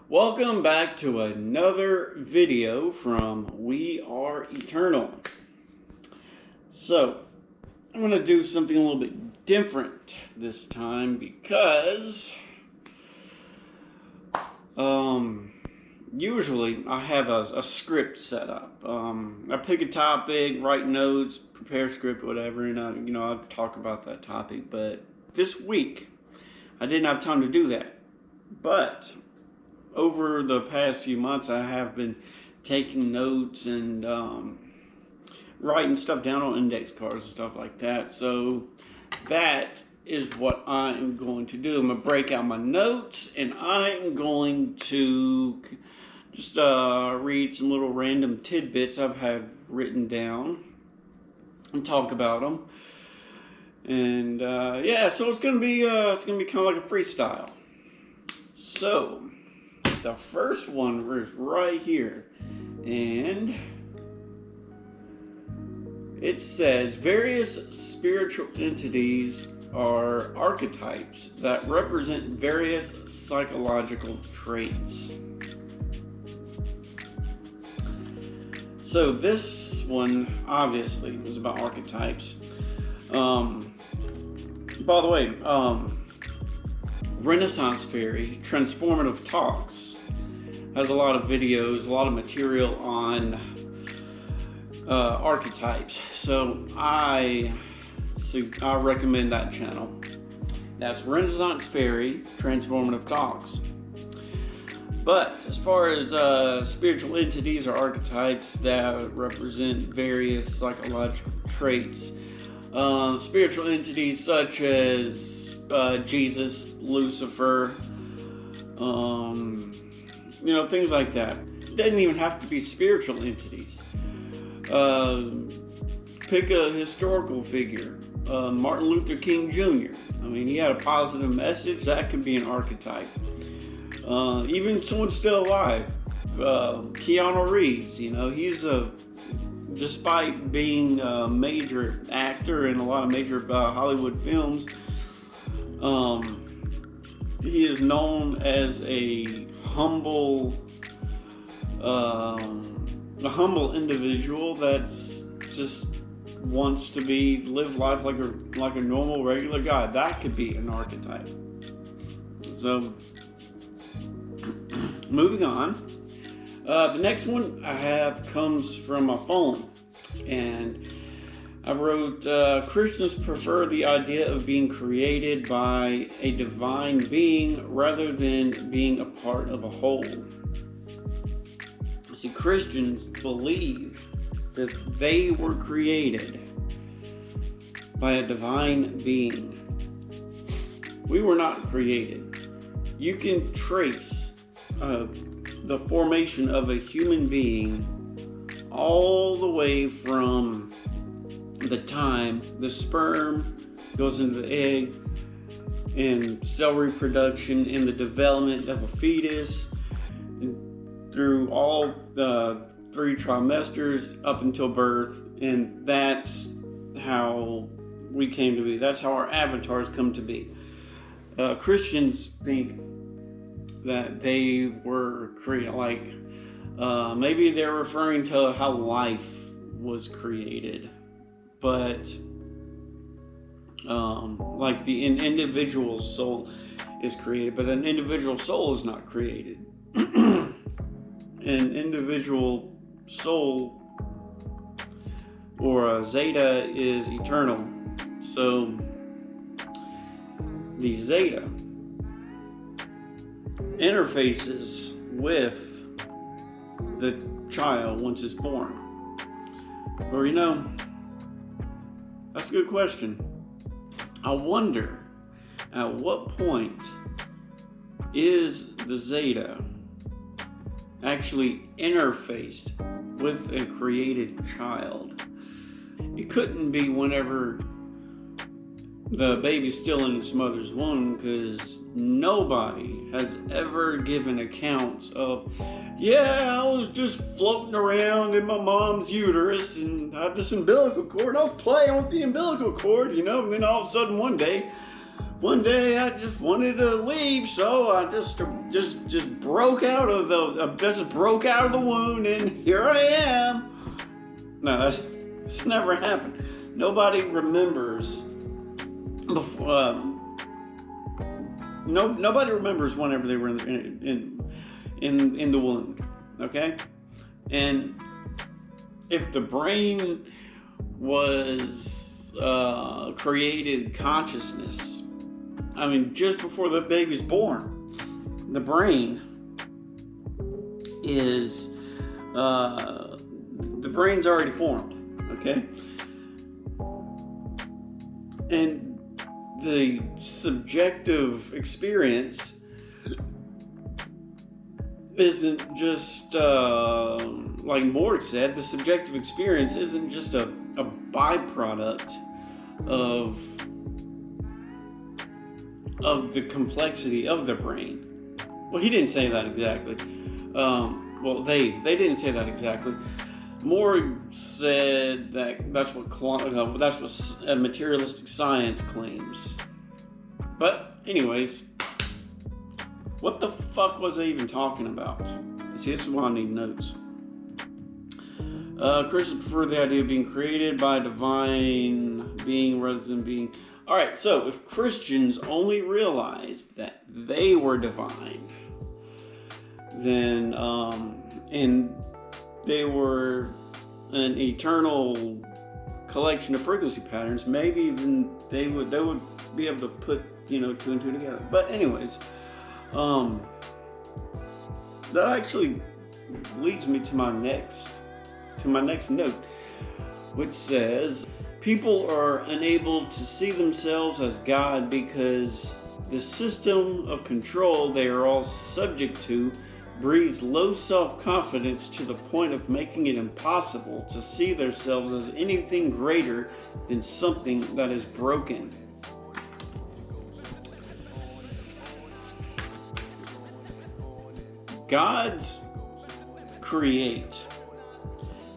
Welcome back to another video from We Are Eternal. So, I'm going to do something a little bit different this time because usually I have a script set up. I pick a topic, write notes, prepare a script, whatever, and I talk about that topic. But this week, I didn't have time to do that. But over the past few months, I have been taking notes and writing stuff down on index cards and stuff like that. So that is what I'm going to do. I'm going to break out my notes and I'm going to just read some little random tidbits I've had written down and talk about them. And yeah, so it's gonna be kind of like a freestyle. So the first one is right here, and it says various spiritual entities are archetypes that represent various psychological traits. So this one obviously was about archetypes. By the way, Renaissance Fairy Transformative Talks has a lot of videos, a lot of material on archetypes. So I recommend that channel. That's Renaissance Fairy Transformative Talks. But as far as spiritual entities or archetypes that represent various psychological traits, spiritual entities such as Jesus, Lucifer, things like that. It doesn't even have to be spiritual entities. Pick a historical figure, Martin Luther King Jr. I mean, he had a positive message. That could be an archetype. Even someone still alive, Keanu Reeves. He's despite being a major actor in a lot of major Hollywood films, he is known as a humble individual that's just wants to live life like a normal, regular guy. That could be an archetype. So, moving on. The next one I have comes from my phone, and I wrote, Christians prefer the idea of being created by a divine being rather than being a part of a whole. See, Christians believe that they were created by a divine being. We were not created. You can trace the formation of a human being all the way from the time the sperm goes into the egg and cell reproduction and the development of a fetus, and through all the 3 trimesters up until birth. And that's how we came to be. That's how our avatars come to be. Christians think that they were created, like maybe they're referring to how life was created, but like an individual soul is created, but an individual soul is not created. An individual soul, or a zeta, is eternal. So the zeta interfaces with the child once it's born. Or that's a good question. I wonder at what point is the zeta actually interfaced with a created child? It couldn't be whenever the baby's still in its mother's womb, because nobody has ever given accounts of, yeah, I was just floating around in my mom's uterus and I had this umbilical cord. I was playing with the umbilical cord, and then all of a sudden one day, one day I just wanted to leave, so I just broke out of the wound, and here I am. No, it's never happened. Nobody remembers before. Nobody remembers whenever they were in the wound. Okay, and if the brain was created consciousness, I mean, just before the baby's born, the brain is the brain's already formed. Okay, and the subjective experience isn't just like Morg said. The subjective experience isn't just a byproduct of the complexity of the brain. Well, he didn't say that exactly. Well, they didn't say that exactly. Morg said that that's what materialistic science claims. But anyways, what the fuck was I even talking about? See, this is why I need notes. Christians prefer the idea of being created by a divine being rather than being... Alright, so if Christians only realized that they were divine, then, and they were an eternal collection of frequency patterns, maybe then they would be able to put, 2 and 2 together. But anyways, that actually leads me to my next note, which says people are unable to see themselves as God because the system of control they are all subject to breeds low self-confidence to the point of making it impossible to see themselves as anything greater than something that is broken. Gods create,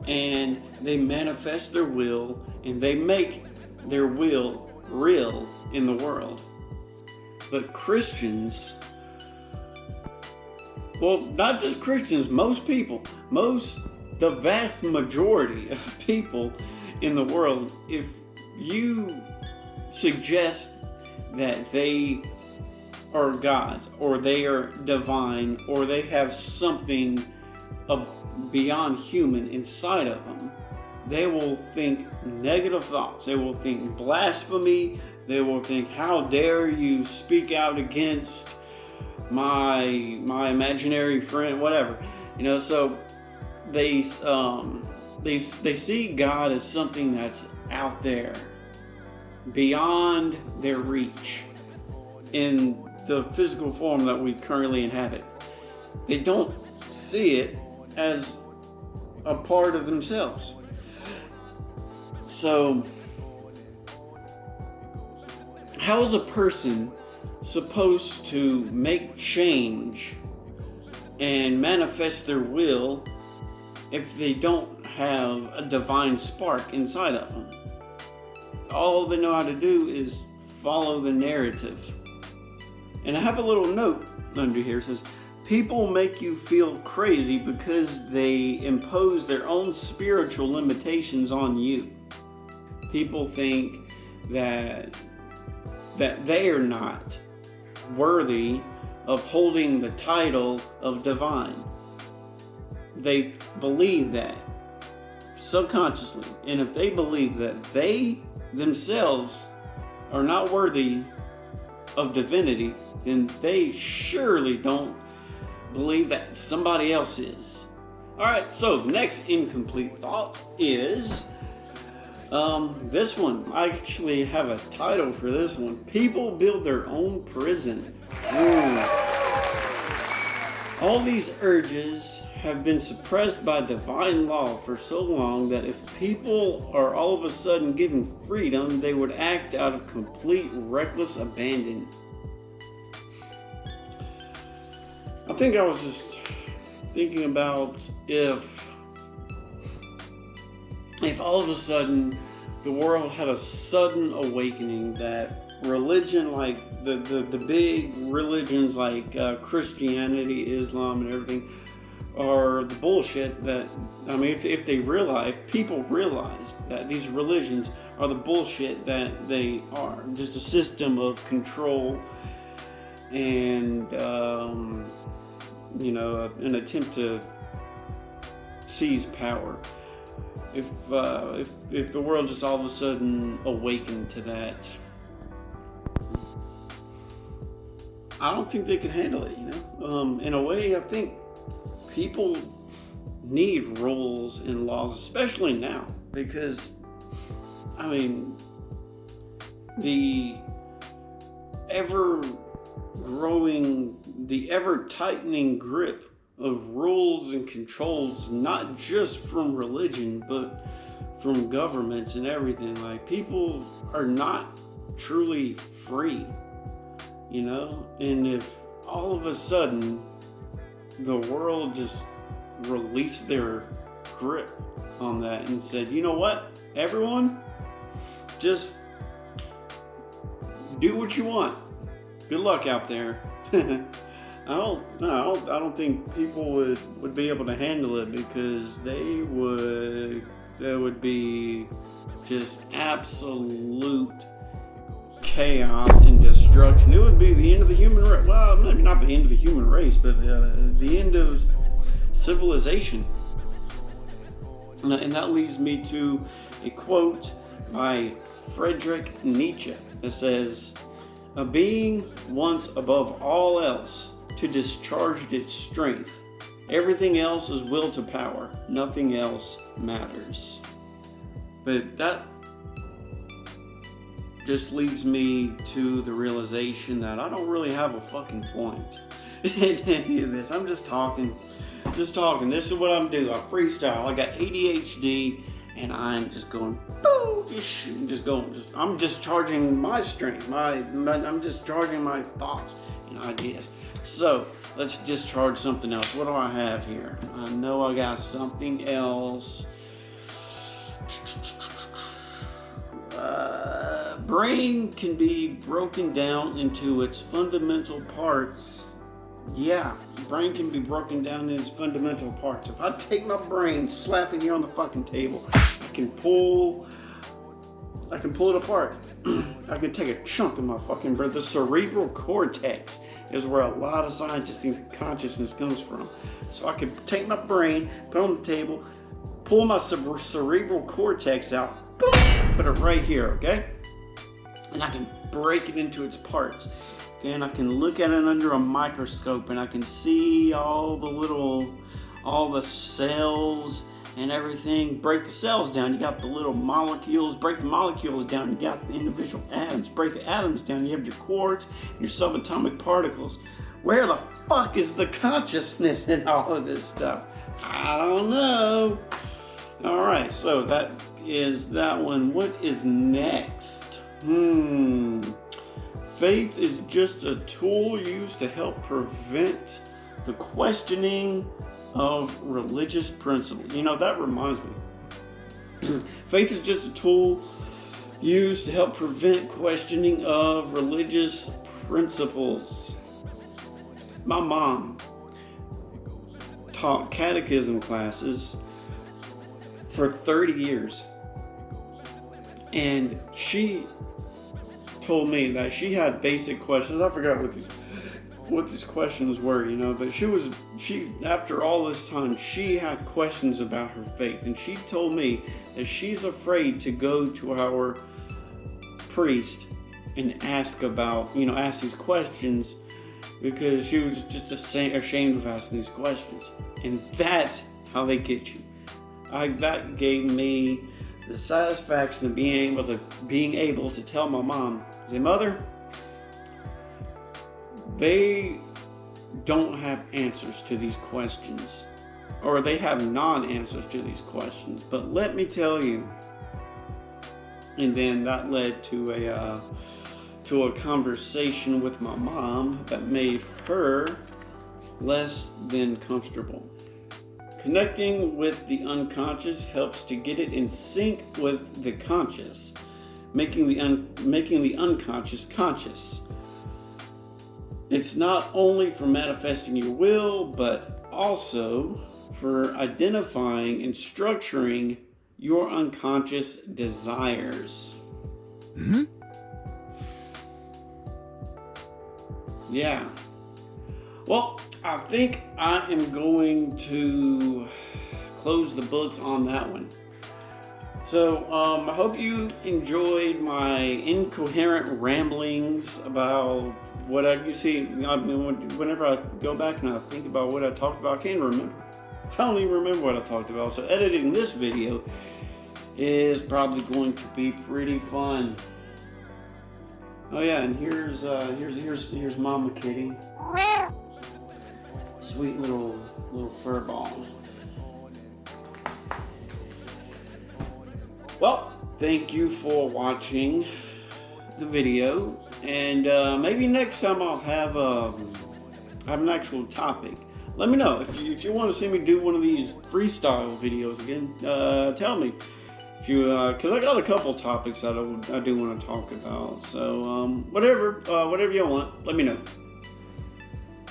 and they manifest their will, and they make their will real in the world. But Christians, well, not just Christians, most people, the vast majority of people in the world, if you suggest that they are gods, or they are divine, or they have something beyond human inside of them, they will think negative thoughts. They will think blasphemy. They will think, how dare you speak out against my imaginary friend, whatever. So they see God as something that's out there, beyond their reach, in the physical form that we currently inhabit. They don't see it as a part of themselves. So, how is a person supposed to make change and manifest their will if they don't have a divine spark inside of them? All they know how to do is follow the narrative. And I have a little note under here. It says, people make you feel crazy because they impose their own spiritual limitations on you. People think that they are not worthy of holding the title of divine. They believe that subconsciously. And if they believe that they themselves are not worthy of divinity, then they surely don't believe that somebody else is. Alright, so the next incomplete thought is this one. I actually have a title for this one. People build their own prison. All these urges have been suppressed by divine law for so long that if people are all of a sudden given freedom, they would act out of complete reckless abandon. I think I was just thinking about if all of a sudden the world had a sudden awakening that religion, like the big religions like Christianity, Islam, and everything, are the bullshit that, I mean, if they realize, if people realize that these religions are the bullshit that they are, just a system of control and, an attempt to seize power. If the world just all of a sudden awakened to that, I don't think they can handle it, in a way, I think people need rules and laws, especially now, because, I mean, the ever-tightening grip of rules and controls, not just from religion, but from governments and everything. Like, people are not truly free, and if all of a sudden the world just released their grip on that and said, you know what, everyone, just do what you want. Good luck out there. I don't think people would be able to handle it, because there would be just absolute chaos and destruction. It would be the end of the human race. Well, maybe not the end of the human race, but the end of civilization. And that leads me to a quote by Friedrich Nietzsche that says, "A being wants above all else to discharge its strength. Everything else is will to power. Nothing else matters." But that just leads me to the realization that I don't really have a fucking point in any of this. I'm just talking. This is what I'm doing. I freestyle. I got ADHD, and I'm just going, boo, just shooting, just going. I'm just charging my strength. I'm just charging my thoughts and ideas. So let's discharge something else. What do I have here? I know I got something else. Brain can be broken down into its fundamental parts. Yeah, brain can be broken down into its fundamental parts. If I take my brain, slap it here on the fucking table, I can pull it apart. I can take a chunk of my fucking brain. The cerebral cortex is where a lot of scientists think consciousness comes from. So I can take my brain, put it on the table, pull my cerebral cortex out, boom, put it right here, okay? And I can break it into its parts. Okay, and I can look at it under a microscope, and I can see all the cells and everything. Break the cells down, you got the little molecules. Break the molecules down, you got the individual atoms. Break the atoms down, you have your quarks, your subatomic particles. Where the fuck is the consciousness in all of this stuff? I don't know. Alright, so that is that one. What is next? Faith is just a tool used to help prevent the questioning of religious principles. That reminds me. Faith is just a tool used to help prevent questioning of religious principles. My mom taught catechism classes for 30 years. And she told me that she had basic questions. I forgot what these questions were, but she after all this time, she had questions about her faith, and she told me that she's afraid to go to our priest and ask these questions, because she was just ashamed of asking these questions. And that's how they get you. That gave me the satisfaction of being able to tell my mom, say, Mother, they don't have answers to these questions, or they have non-answers to these questions. But let me tell you. And then that led to a conversation with my mom that made her less than comfortable. Connecting with the unconscious helps to get it in sync with the conscious. making the unconscious conscious. It's not only for manifesting your will, but also for identifying and structuring your unconscious desires. Hmm? Yeah. Well, I think I am going to close the books on that one. So, I hope you enjoyed my incoherent ramblings about you see. Whenever I go back and I think about what I talked about, I can't remember. I don't even remember what I talked about. So, editing this video is probably going to be pretty fun. Oh yeah, and here's Mama Kitty. Sweet little fur ball. Well, thank you for watching the video, and maybe next time I'll have an actual topic. Let me know if you want to see me do one of these freestyle videos again. Tell me if you because I got a couple topics that I do want to talk about. So whatever you want, let me know.